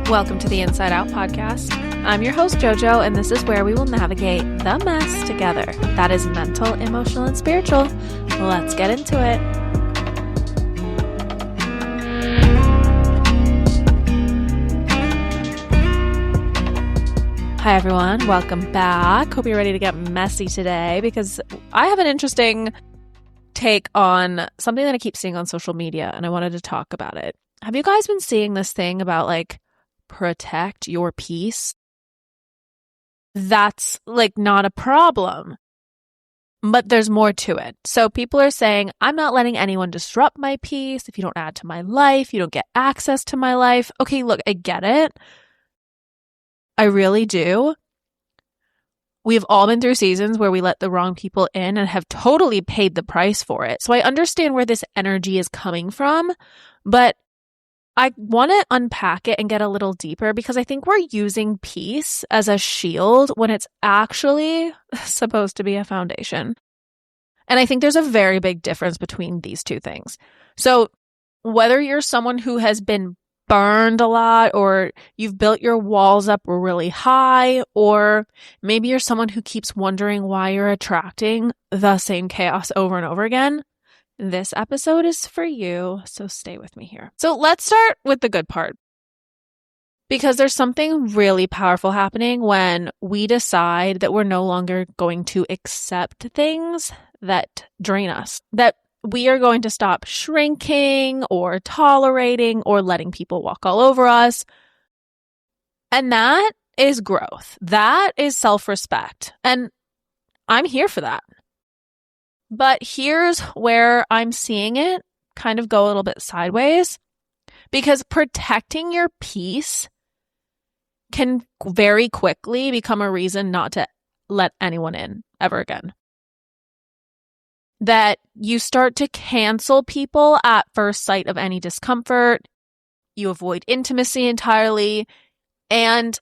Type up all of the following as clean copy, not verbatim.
Welcome to the Inside Out podcast. I'm your host, Jojo, and this is where we will navigate the mess together. That is mental, emotional, and spiritual. Let's get into it. Hi, everyone. Welcome back. Hope you're ready to get messy today because I have an interesting take on something that I keep seeing on social media, and I wanted to talk about it. Have you guys been seeing this thing about protect your peace? That's not a problem, but there's more to it. So people are saying, I'm not letting anyone disrupt my peace. If you don't add to my life, you don't get access to my life. Okay, look, I get it. I really do. We've all been through seasons where we let the wrong people in and have totally paid the price for it. So I understand where this energy is coming from, but I want to unpack it and get a little deeper because I think we're using peace as a shield when it's actually supposed to be a foundation. And I think there's a very big difference between these two things. So whether you're someone who has been burned a lot, or you've built your walls up really high, or maybe you're someone who keeps wondering why you're attracting the same chaos over and over again, this episode is for you, so stay with me here. So let's start with the good part, because there's something really powerful happening when we decide that we're no longer going to accept things that drain us, that we are going to stop shrinking or tolerating or letting people walk all over us. And that is growth. That is self-respect. And I'm here for that. But here's where I'm seeing it kind of go a little bit sideways, because protecting your peace can very quickly become a reason not to let anyone in ever again. That you start to cancel people at first sight of any discomfort. You avoid intimacy entirely. And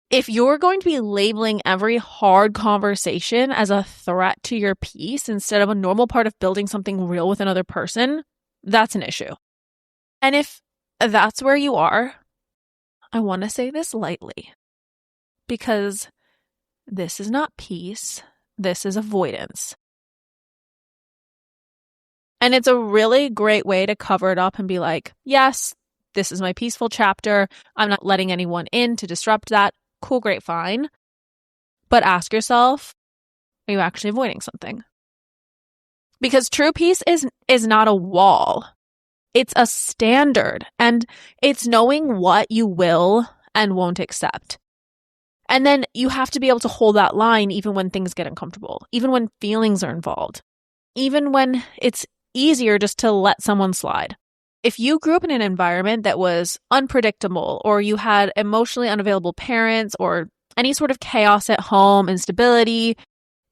if you're going to be labeling every hard conversation as a threat to your peace instead of a normal part of building something real with another person, that's an issue. And if that's where you are, I want to say this lightly, because this is not peace. This is avoidance. And it's a really great way to cover it up and be like, yes, this is my peaceful chapter. I'm not letting anyone in to disrupt that. Cool, great, fine. But ask yourself, are you actually avoiding something? Because true peace is not a wall. It's a standard. And it's knowing what you will and won't accept. And then you have to be able to hold that line even when things get uncomfortable, even when feelings are involved, even when it's easier just to let someone slide. If you grew up in an environment that was unpredictable, or you had emotionally unavailable parents, or any sort of chaos at home, instability,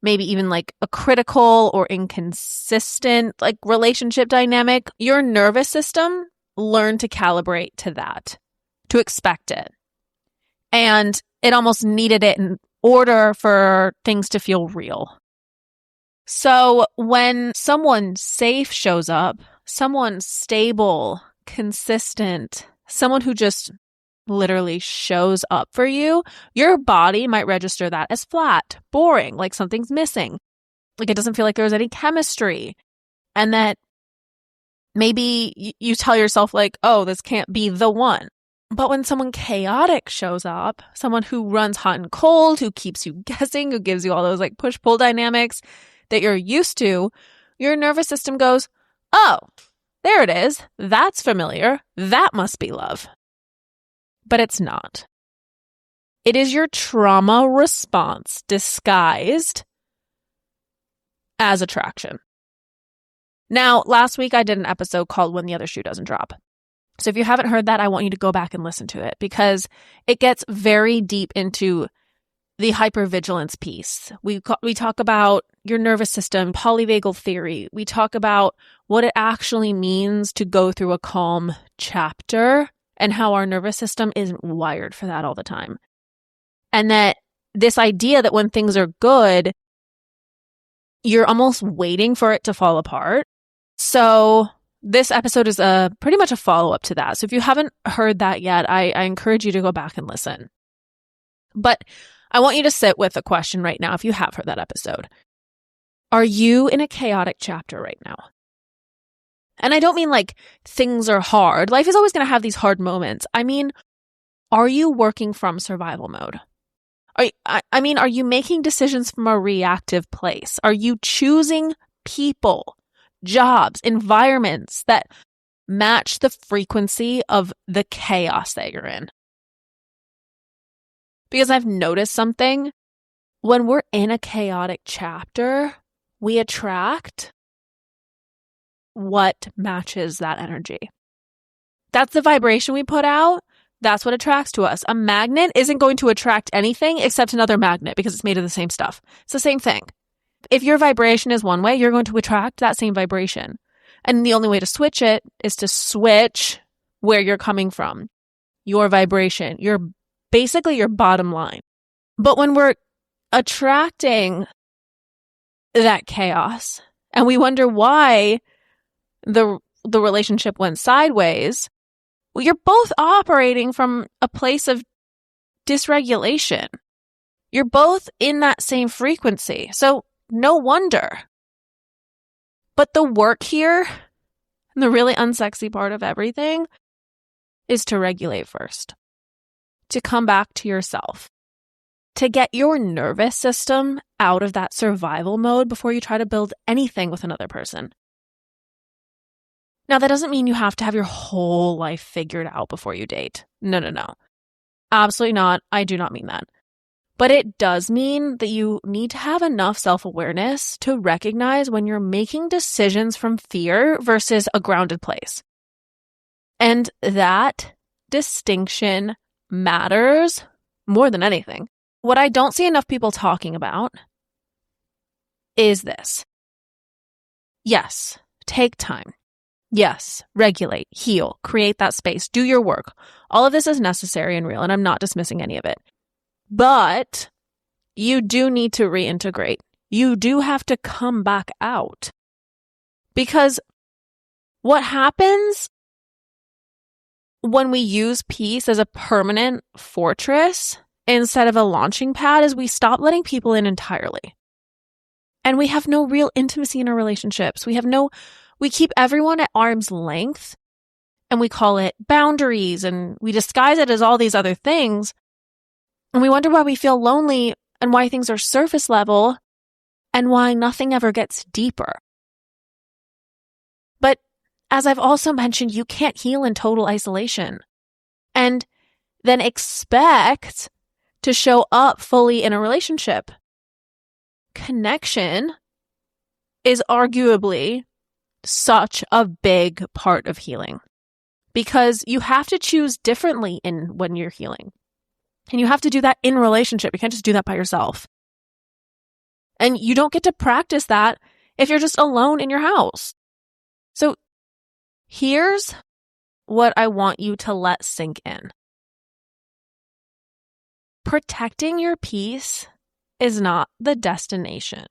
maybe even a critical or inconsistent relationship dynamic, your nervous system learned to calibrate to that, to expect it. And it almost needed it in order for things to feel real. So when someone safe shows up, someone stable, consistent, someone who just literally shows up for you, your body might register that as flat, boring, like something's missing. It doesn't feel like there's any chemistry. And that maybe you tell yourself oh, this can't be the one. But when someone chaotic shows up, someone who runs hot and cold, who keeps you guessing, who gives you all those push-pull dynamics that you're used to, your nervous system goes, oh, there it is. That's familiar. That must be love. But it's not. It is your trauma response disguised as attraction. Now, last week I did an episode called When the Other Shoe Doesn't Drop. So if you haven't heard that, I want you to go back and listen to it, because it gets very deep into the hypervigilance piece. We talk about your nervous system, polyvagal theory. We talk about what it actually means to go through a calm chapter and how our nervous system isn't wired for that all the time. And that this idea that when things are good, you're almost waiting for it to fall apart. So This episode is pretty much a follow-up to that. So if you haven't heard that yet, I encourage you to go back and listen. But I want you to sit with a question right now if you have heard that episode. Are you in a chaotic chapter right now? And I don't mean like things are hard. Life is always going to have these hard moments. I mean, are you working from survival mode? Are you making decisions from a reactive place? Are you choosing people, jobs, environments that match the frequency of the chaos that you're in? Because I've noticed something. When we're in a chaotic chapter, we attract what matches that energy. That's the vibration we put out. That's what attracts to us. A magnet isn't going to attract anything except another magnet because it's made of the same stuff. It's the same thing. If your vibration is one way, you're going to attract that same vibration. And the only way to switch it is to switch where you're coming from. Your vibration, basically your bottom line. But when we're attracting that chaos and we wonder why the relationship went sideways, well, you're both operating from a place of dysregulation. You're both in that same frequency. So no wonder. But the work here, the really unsexy part of everything, is to regulate first. To come back to yourself. To get your nervous system out of that survival mode before you try to build anything with another person. Now, that doesn't mean you have to have your whole life figured out before you date. No. Absolutely not. I do not mean that. But it does mean that you need to have enough self-awareness to recognize when you're making decisions from fear versus a grounded place. And that distinction matters more than anything. What I don't see enough people talking about is this. Yes, take time. Yes, regulate, heal, create that space, do your work. All of this is necessary and real, and I'm not dismissing any of it. But you do need to reintegrate. You do have to come back out. Because what happens when we use peace as a permanent fortress instead of a launching pad is we stop letting people in entirely. And we have no real intimacy in our relationships. We keep everyone at arm's length, and we call it boundaries, and we disguise it as all these other things. And we wonder why we feel lonely and why things are surface level and why nothing ever gets deeper. But as I've also mentioned, you can't heal in total isolation and then expect to show up fully in a relationship. Connection is arguably such a big part of healing because you have to choose differently when you're healing. And you have to do that in relationship. You can't just do that by yourself. And you don't get to practice that if you're just alone in your house. So here's what I want you to let sink in. Protecting your peace is not the destination.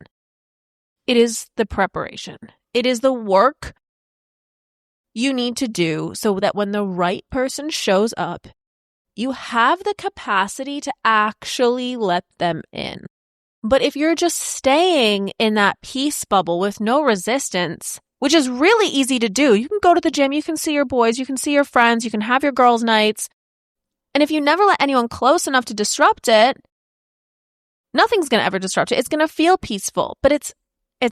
It is the preparation. It is the work you need to do so that when the right person shows up, you have the capacity to actually let them in. But if you're just staying in that peace bubble with no resistance, which is really easy to do, you can go to the gym, you can see your boys, you can see your friends, you can have your girls' nights. And if you never let anyone close enough to disrupt it, nothing's going to ever disrupt it. It's going to feel peaceful, but it's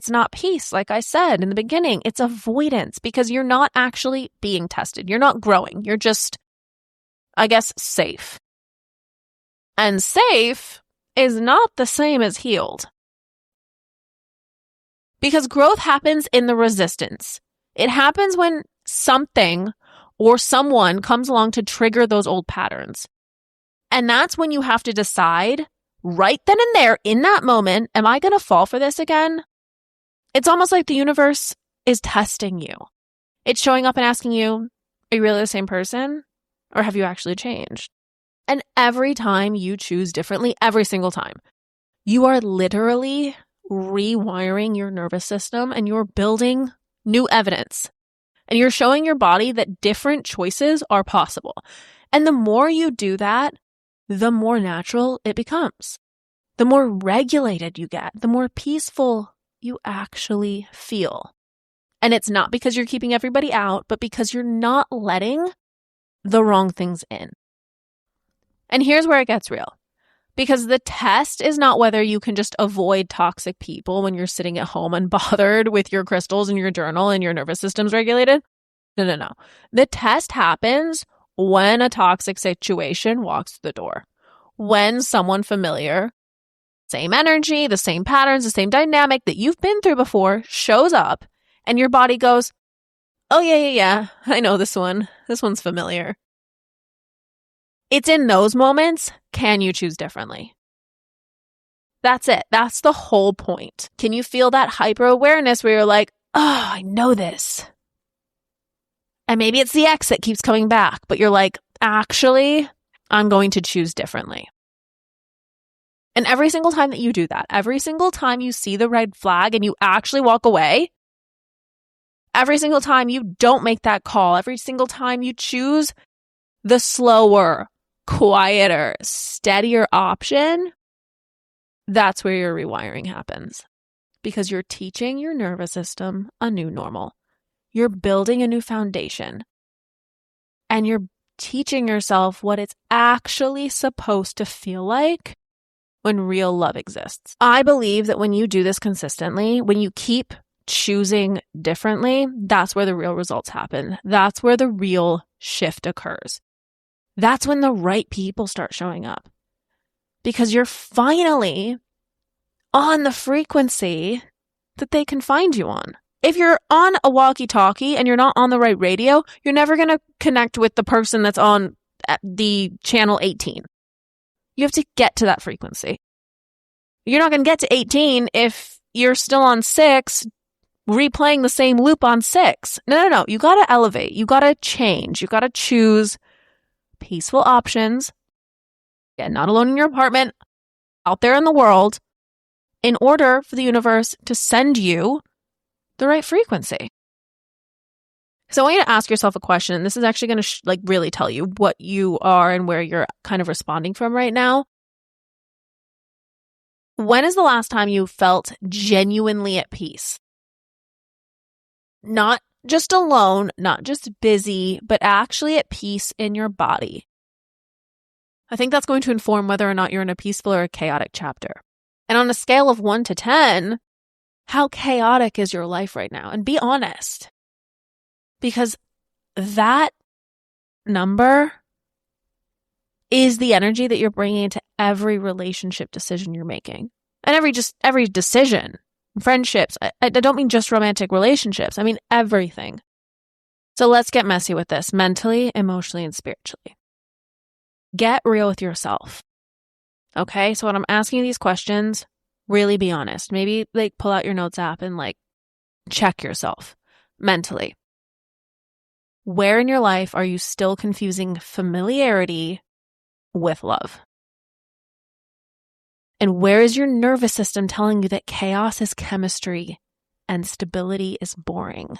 not peace. Like I said in the beginning, it's avoidance because you're not actually being tested. You're not growing. You're just, I guess, safe. And safe is not the same as healed. Because growth happens in the resistance. It happens when something or someone comes along to trigger those old patterns. And that's when you have to decide right then and there in that moment, am I going to fall for this again? It's almost like the universe is testing you. It's showing up and asking you, are you really the same person? Or have you actually changed? And every time you choose differently, every single time, you are literally rewiring your nervous system and you're building new evidence. And you're showing your body that different choices are possible. And the more you do that, the more natural it becomes. The more regulated you get, the more peaceful you actually feel. And it's not because you're keeping everybody out, but because you're not letting the wrong things in. And here's where it gets real. Because the test is not whether you can just avoid toxic people when you're sitting at home unbothered with your crystals and your journal and your nervous system's regulated. No. The test happens when a toxic situation walks through the door. When someone familiar, same energy, the same patterns, the same dynamic that you've been through before shows up and your body goes, oh yeah, I know this one. This one's familiar. It's in those moments, can you choose differently? That's it. That's the whole point. Can you feel that hyper awareness where you're like, oh, I know this. And maybe it's the ex that keeps coming back, but you're like, actually, I'm going to choose differently. And every single time that you do that, every single time you see the red flag and you actually walk away, every single time you don't make that call, every single time you choose the slower, quieter, steadier option, that's where your rewiring happens. Because you're teaching your nervous system a new normal. You're building a new foundation. And you're teaching yourself what it's actually supposed to feel like when real love exists. I believe that when you do this consistently, when you keep choosing differently, that's where the real results happen. That's where the real shift occurs. That's when the right people start showing up. Because you're finally on the frequency that they can find you on. If you're on a walkie-talkie and you're not on the right radio, you're never going to connect with the person that's on the channel 18. You have to get to that frequency. You're not going to get to 18 if you're still on 6, replaying the same loop on 6. No. You got to elevate. You got to change. You got to choose peaceful options. Again, not alone in your apartment, out there in the world, in order for the universe to send you the right frequency. So I want you to ask yourself a question, and this is actually going to really tell you what you are and where you're kind of responding from right now. When is the last time you felt genuinely at peace? Not just alone, not just busy, but actually at peace in your body. I think that's going to inform whether or not you're in a peaceful or a chaotic chapter. And on a scale of 1 to 10, how chaotic is your life right now? And be honest. Because that number is the energy that you're bringing into every relationship decision you're making. And every decision, friendships. I don't mean just romantic relationships. I mean everything. So let's get messy with this mentally, emotionally, and spiritually. Get real with yourself. Okay? So when I'm asking you these questions, really be honest. Maybe pull out your notes app and check yourself mentally. Where in your life are you still confusing familiarity with love? And where is your nervous system telling you that chaos is chemistry and stability is boring?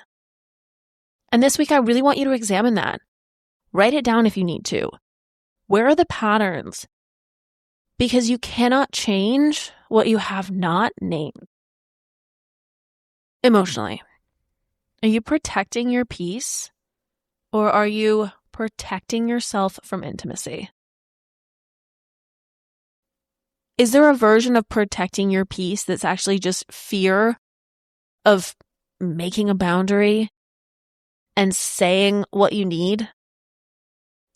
And this week, I really want you to examine that. Write it down if you need to. Where are the patterns? Because you cannot change what you have not named. Emotionally, are you protecting your peace or are you protecting yourself from intimacy? Is there a version of protecting your peace that's actually just fear of making a boundary and saying what you need?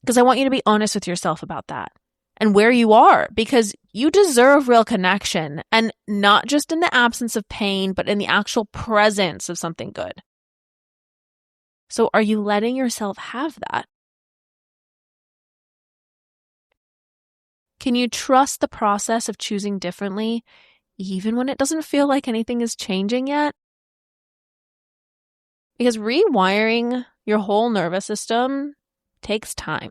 Because I want you to be honest with yourself about that and where you are, because you deserve real connection, and not just in the absence of pain, but in the actual presence of something good. So are you letting yourself have that? Can you trust the process of choosing differently, even when it doesn't feel like anything is changing yet? Because rewiring your whole nervous system takes time.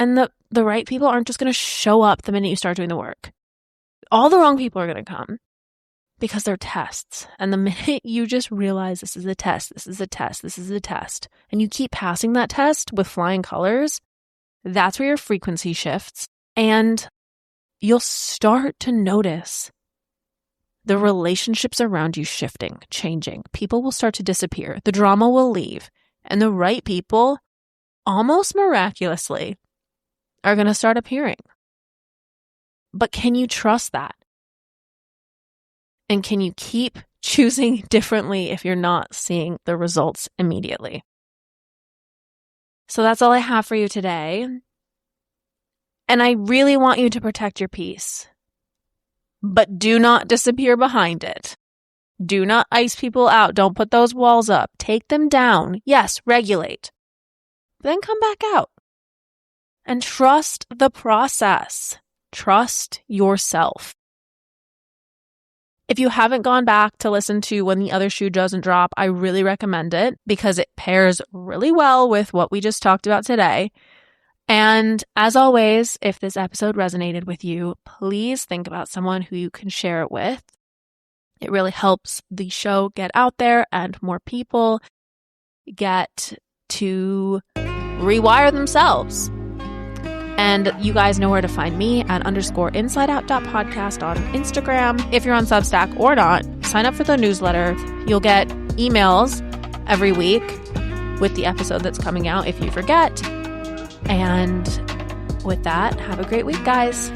And the right people aren't just going to show up the minute you start doing the work. All the wrong people are going to come. because they're tests. And the minute you just realize this is a test, this is a test, this is a test, and you keep passing that test with flying colors, that's where your frequency shifts. And you'll start to notice the relationships around you shifting, changing. People will start to disappear. The drama will leave. And the right people, almost miraculously, are going to start appearing. But can you trust that? And can you keep choosing differently if you're not seeing the results immediately? So that's all I have for you today. And I really want you to protect your peace. But do not disappear behind it. Do not ice people out. Don't put those walls up. Take them down. Yes, regulate. Then come back out. And trust the process. Trust yourself. If you haven't gone back to listen to When the Other Shoe Doesn't Drop, I really recommend it because it pairs really well with what we just talked about today. And as always, if this episode resonated with you, please think about someone who you can share it with. It really helps the show get out there and more people get to rewire themselves. And you guys know where to find me at _insideout.podcast on Instagram. If you're on Substack or not, sign up for the newsletter. You'll get emails every week with the episode that's coming out if you forget. And with that, have a great week, guys.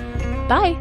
Bye.